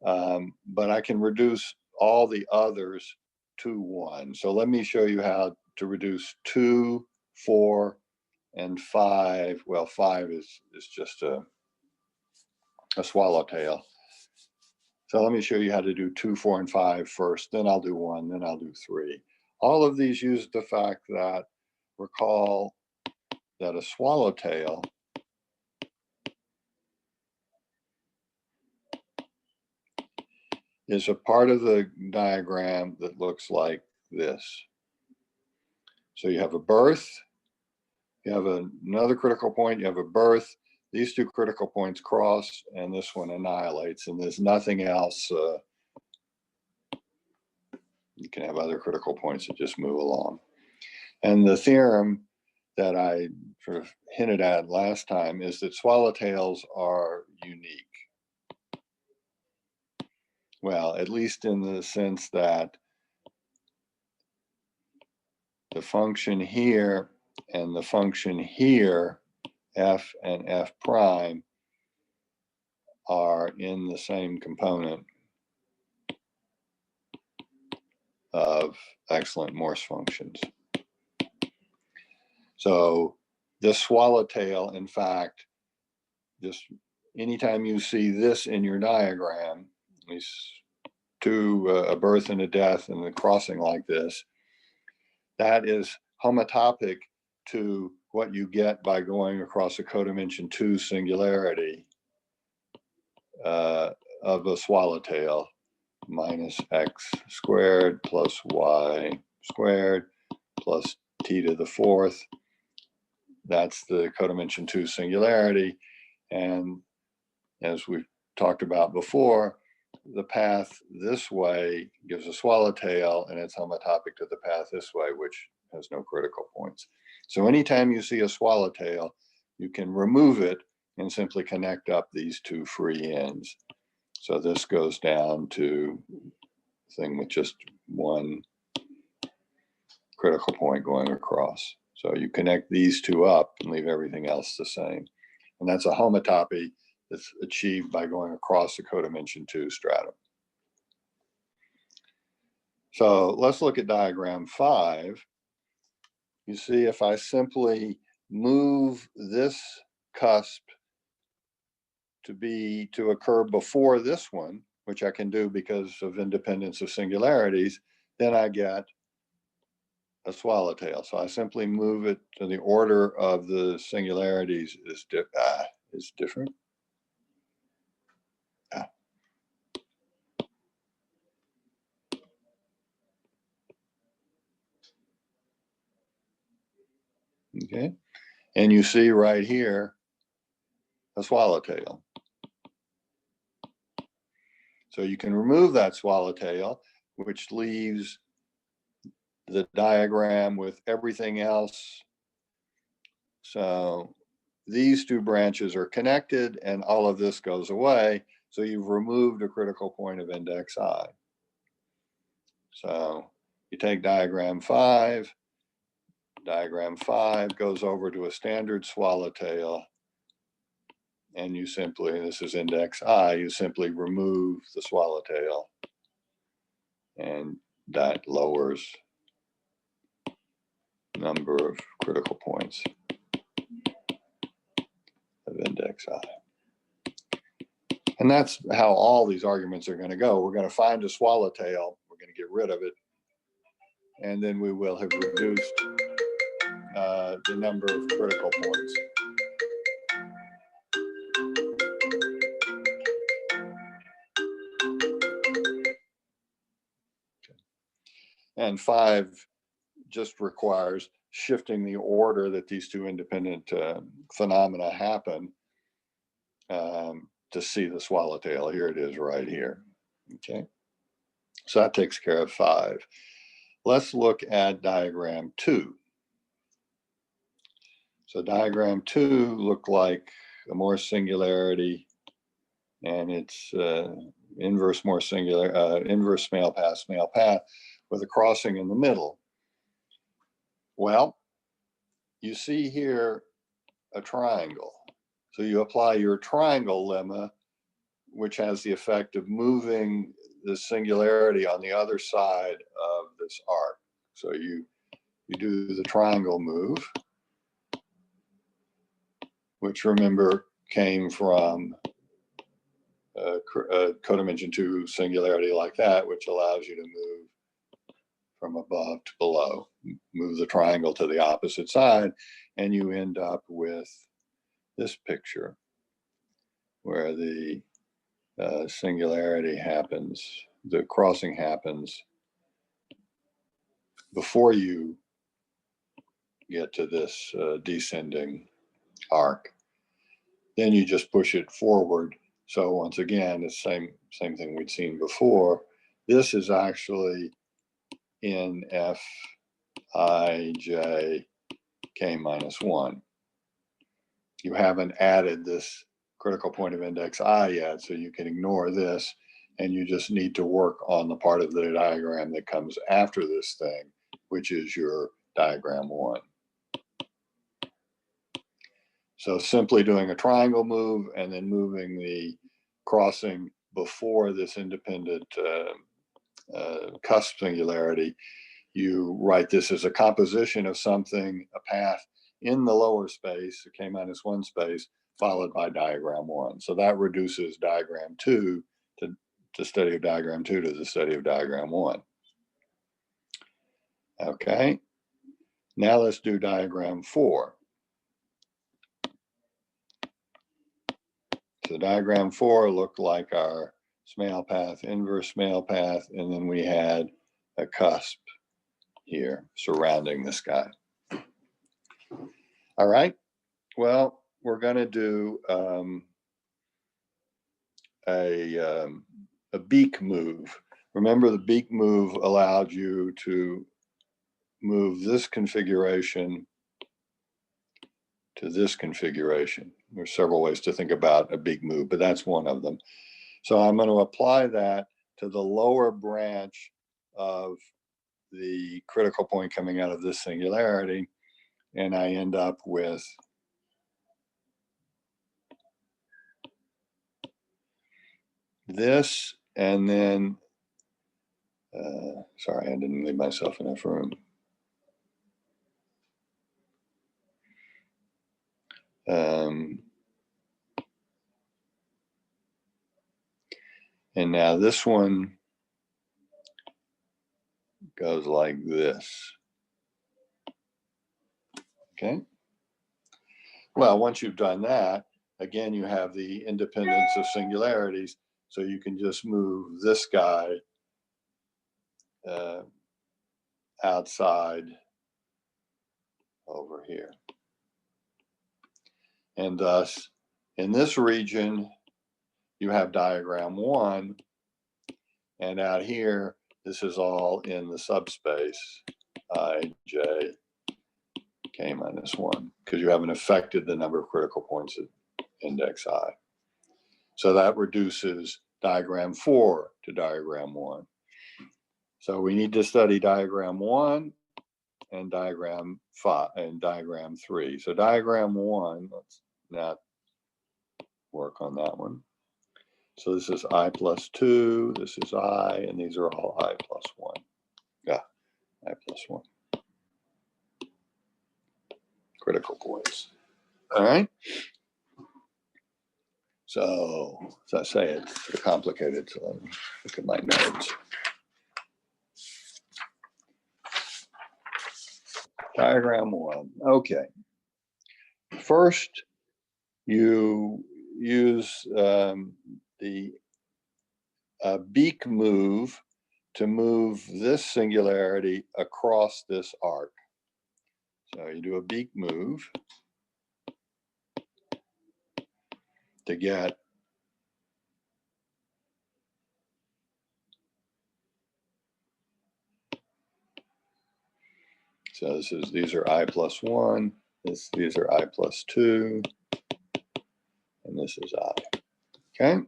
But I can reduce all the others to 1. So let me show you how to reduce 2, 4, and 5. Well, 5 is just a swallowtail. So let me show you how to do 2, 4, and 5 first. Then I'll do 1. Then I'll do 3. All of these use the fact that, recall that a swallowtail is a part of the diagram that looks like this. So you have a birth, you have another critical point, you have a birth, these 2 critical points cross, and this one annihilates, and there's nothing else. You can have other critical points that just move along. And the theorem that I sort of hinted at last time is that swallowtails are unique. Well, at least in the sense that the function here and the function here, f and f prime, are in the same component of excellent Morse functions. So this swallowtail, in fact, just anytime you see this in your diagram, at least a birth and a death and a crossing like this, that is homotopic to what you get by going across a codimension 2 singularity of a swallowtail, minus x squared plus y squared plus t to the fourth. That's the codimension 2 singularity. And as we've talked about before, the path this way gives a swallowtail, and it's homotopic to the path this way, which has no critical points. So anytime you see a swallowtail, you can remove it and simply connect up these two free ends. So this goes down to a thing with just one critical point going across. So you connect these two up and leave everything else the same. And that's a homotopy that's achieved by going across the codimension 2 stratum. So let's look at diagram 5. You see, if I simply move this cusp to occur before this one, which I can do because of independence of singularities, then I get a swallowtail. So I simply move it to the order of the singularities is different. Okay, and you see right here a swallowtail. So you can remove that swallowtail, which leaves the diagram with everything else. So these two branches are connected and all of this goes away. So you've removed a critical point of index I. So you take diagram 5 goes over to a standard swallowtail, and you simply, this is index I, you simply remove the swallowtail, and that lowers number of critical points of index I. And that's how all these arguments are going to go. We're going to find a swallowtail, we're going to get rid of it, and then we will have reduced the number of critical points. And 5 just requires shifting the order that these two independent phenomena happen to see the swallowtail. Here it is right here. Okay, so that takes care of 5. Let's look at diagram 2. So diagram 2 looked like a Morse singularity, and it's inverse Morse singular, inverse small path with a crossing in the middle. Well, you see here a triangle. So you apply your triangle lemma, which has the effect of moving the singularity on the other side of this arc. So you do the triangle move, which remember came from a codimension 2 singularity like that, which allows you to move from above to below. Move the triangle to the opposite side, and you end up with this picture where the singularity happens, the crossing happens before you get to this descending arc. Then you just push it forward. So once again, it's the same thing we'd seen before. This is actually in F I J K minus 1. You haven't added this critical point of index I yet, so you can ignore this, and you just need to work on the part of the diagram that comes after this thing, which is your diagram 1. So simply doing a triangle move and then moving the crossing before this independent cusp singularity, you write this as a composition of something, a path in the lower space, the K minus 1 space, followed by diagram 1. So that reduces diagram 2 the study of diagram 2 to the study of diagram 1. Okay, now let's do diagram 4. So diagram 4 looked like our Smale path, inverse Smale path, and then we had a cusp here surrounding this guy. All right, well, we're going to do a beak move. Remember, the beak move allowed you to move this configuration to this configuration. There's several ways to think about a beak move, but that's one of them. So I'm going to apply that to the lower branch of the critical point coming out of this singularity, and I end up with this, and then, sorry, I didn't leave myself enough room. And now this one goes like this. Okay. Well, once you've done that, again, you have the independence of singularities. So you can just move this guy outside over here. And thus, in this region, you have diagram 1. And out here, this is all in the subspace I, j, k minus 1, because you haven't affected the number of critical points at index I. So that reduces diagram 4 to diagram 1. So we need to study diagram 1 and diagram 5 and diagram 3. So diagram 1, let's not work on that one. So this is I plus 2, this is I, and these are all I plus 1. Yeah, I plus 1. Critical points. All right. So, as I say, it's complicated, so let me look at my notes. Diagram 1. Okay. First, you use the beak move to move this singularity across this arc. So you do a beak move to get so these are I plus 1, these are I plus 2, and this is I. Okay.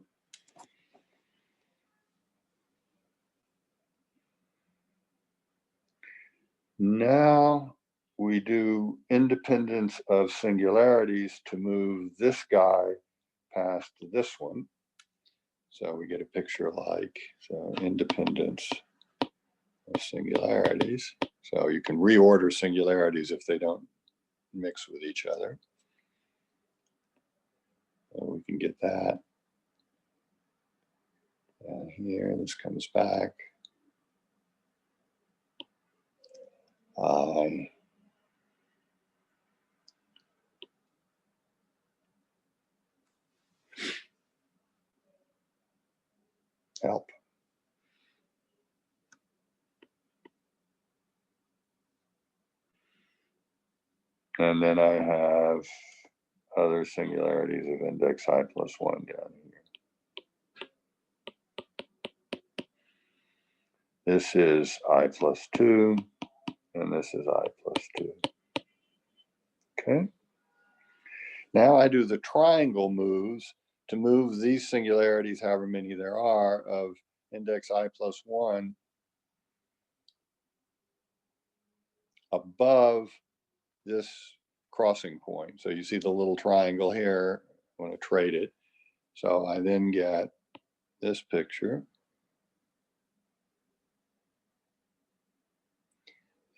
Now we do independence of singularities to move this guy past this one. So we get a picture like, so independence of singularities. So you can reorder singularities if they don't mix with each other. So we can get that. And here, this comes back. I. Help. And then I have other singularities of index I plus 1 down here. This is I plus 2, and this is I plus 2. Okay. Now I do the triangle moves to move these singularities, however many there are, of index I plus 1 above this crossing point. So you see the little triangle here. I want to trade it. So I then get this picture.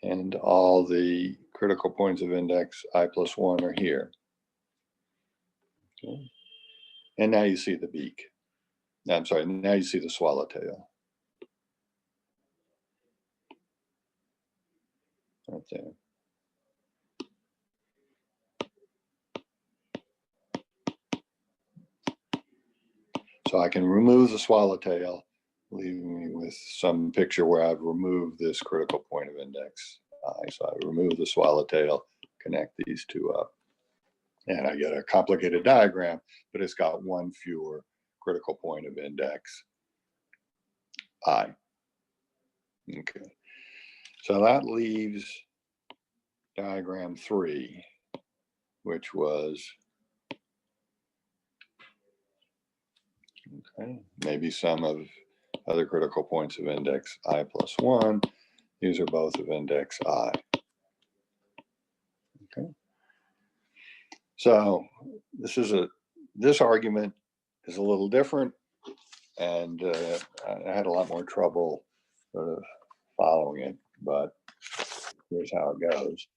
And all the critical points of index I plus 1 are here. Okay. And now you see the beak. I'm sorry, now you see the swallowtail. Right there. So I can remove the swallowtail, leaving me with some picture where I've removed this critical point of index I. So I remove the swallowtail, connect these two up, and I get a complicated diagram, but it's got one fewer critical point of index I. Okay, so that leaves diagram 3, which was, okay, maybe some of other critical points of index I plus 1. These are both of index I. Okay. So this argument is a little different, and I had a lot more trouble sort of following it, but here's how it goes.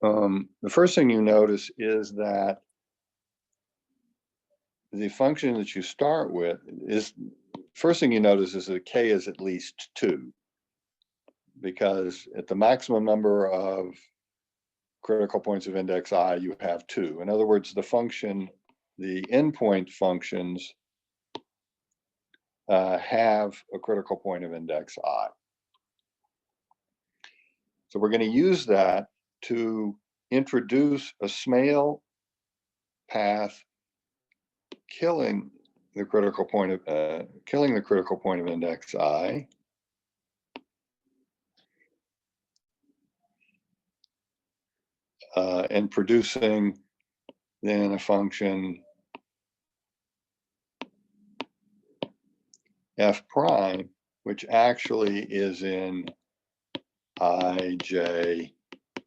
The first thing you notice is that the function that you start with is, first thing you notice is that k is at least 2, because at the maximum number of critical points of index I, you have 2. In other words, the function, the endpoint functions have a critical point of index I. So we're going to use that to introduce a Smale path killing the critical point of index I, and producing then a function f prime, which actually is in I, j,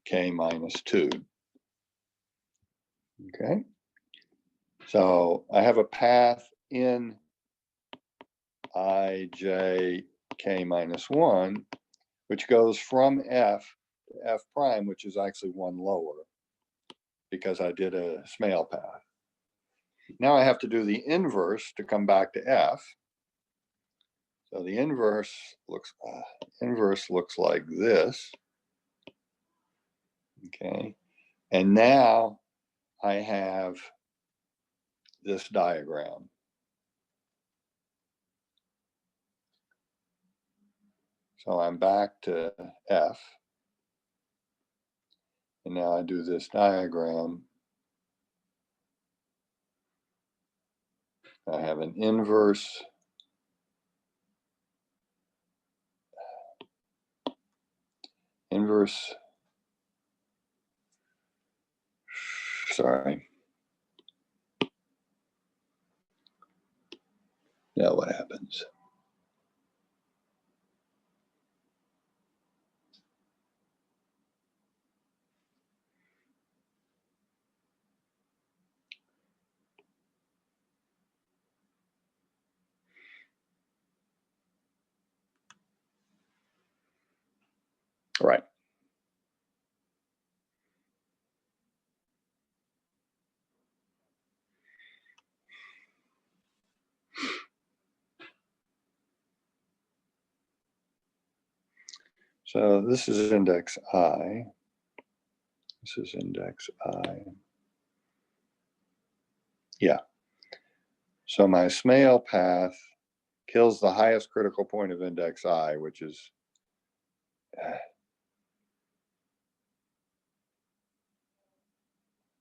k minus 2. Okay, so I have a path in I, j, k minus 1, which goes from f to f prime, which is actually one lower, because I did a Smale path. Now I have to do the inverse to come back to f. So the inverse looks like this. Okay, and now I have this diagram. So I'm back to f, and now I do this diagram. I have an inverse sorry. Now what happens? Right. So this is index I. This is index I. Yeah. So my Smale path kills the highest critical point of index I, which is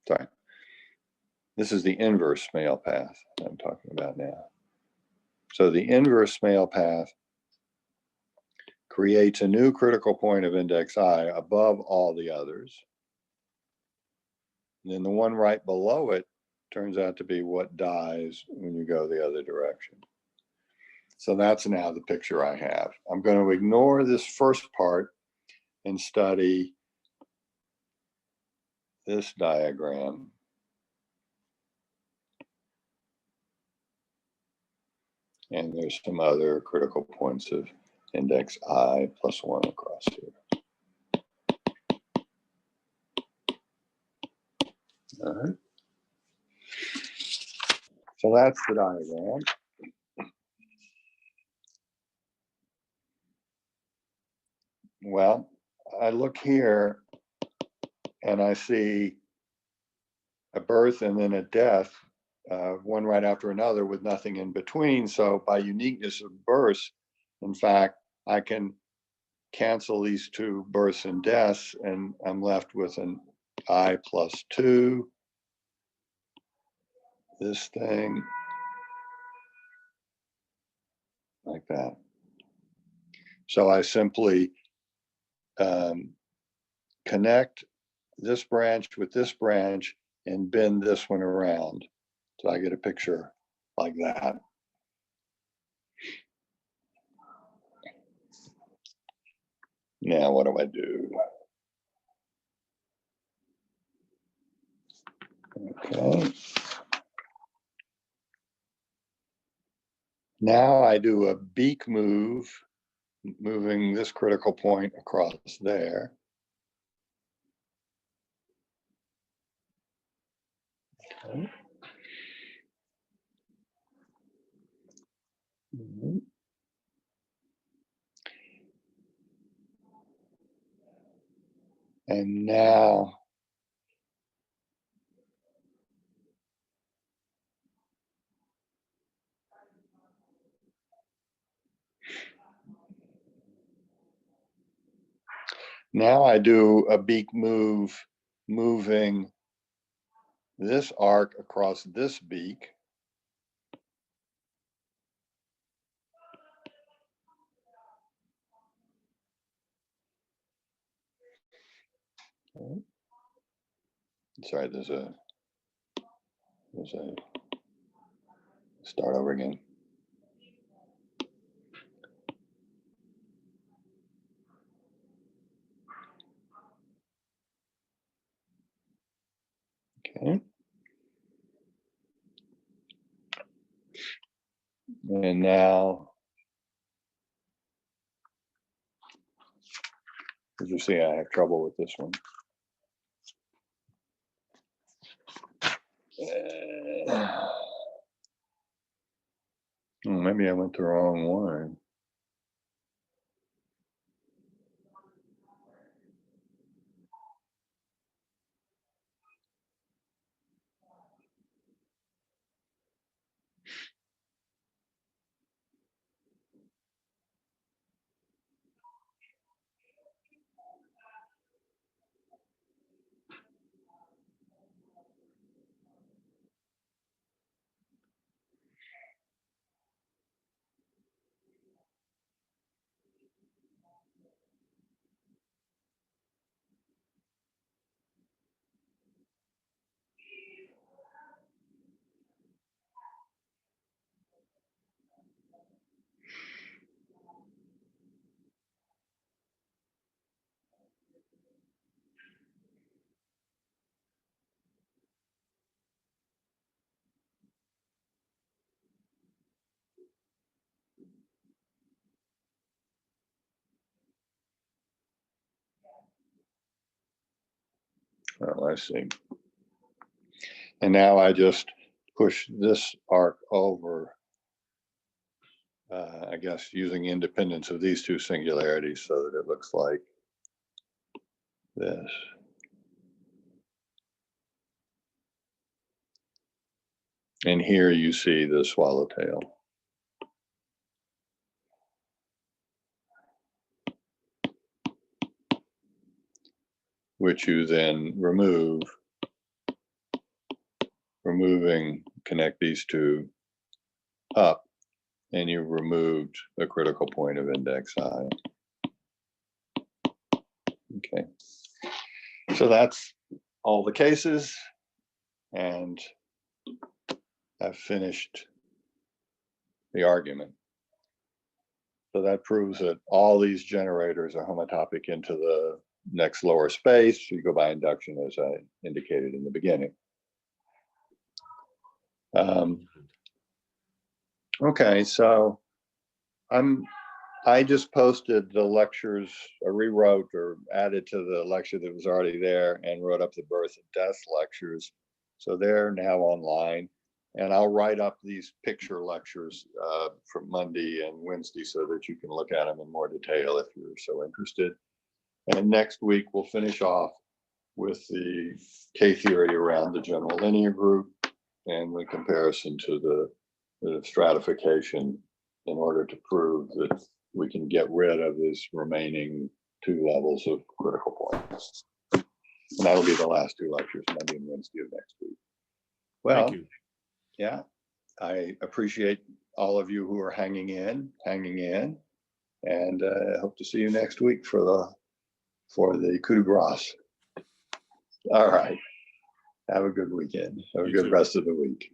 sorry. This is the inverse Smale path I'm talking about now. So the inverse Smale path creates a new critical point of index I above all the others. And then the one right below it turns out to be what dies when you go the other direction. So that's now the picture I have. I'm going to ignore this first part and study this diagram. And there's some other critical points of index I plus 1 across here. All right. So that's the diagram. Well, I look here and I see a birth and then a death, one right after another with nothing in between. So by uniqueness of births, in fact, I can cancel these two births and deaths, and I'm left with an I plus 2, this thing, like that. So I simply connect this branch with this branch and bend this one around. So I get a picture like that. Now, what do I do? Okay. Now I do a beak move, moving this critical point across there. Okay. And now I do a beak move, moving this arc across this beak. Okay. Sorry, there's a start over again. Okay. And now, as you see, I have trouble with this one. Maybe I went the wrong one. Oh, I see. And now I just push this arc over, I guess, using independence of these two singularities so that it looks like this. And here you see the swallowtail, which you then remove, connect these two up, and you removed a critical point of index I. Okay, so that's all the cases, and I've finished the argument. So that proves that all these generators are homotopic into the next lower space. You go by induction, as I indicated in the beginning. Okay, so I just posted the lectures, or rewrote or added to the lecture that was already there, and wrote up the birth and death lectures. So they're now online. And I'll write up these picture lectures for Monday and Wednesday so that you can look at them in more detail if you're so interested. And next week, we'll finish off with the K-theory around the general linear group and the comparison to the stratification in order to prove that we can get rid of this remaining 2 levels of critical points. And that'll be the last 2 lectures, Monday and Wednesday of next week. Well, Thank you. yeah, I appreciate all of you who are hanging in, and hope to see you next week for the coup de grace. All right. Have a good weekend. Have a You good too. rest of the week.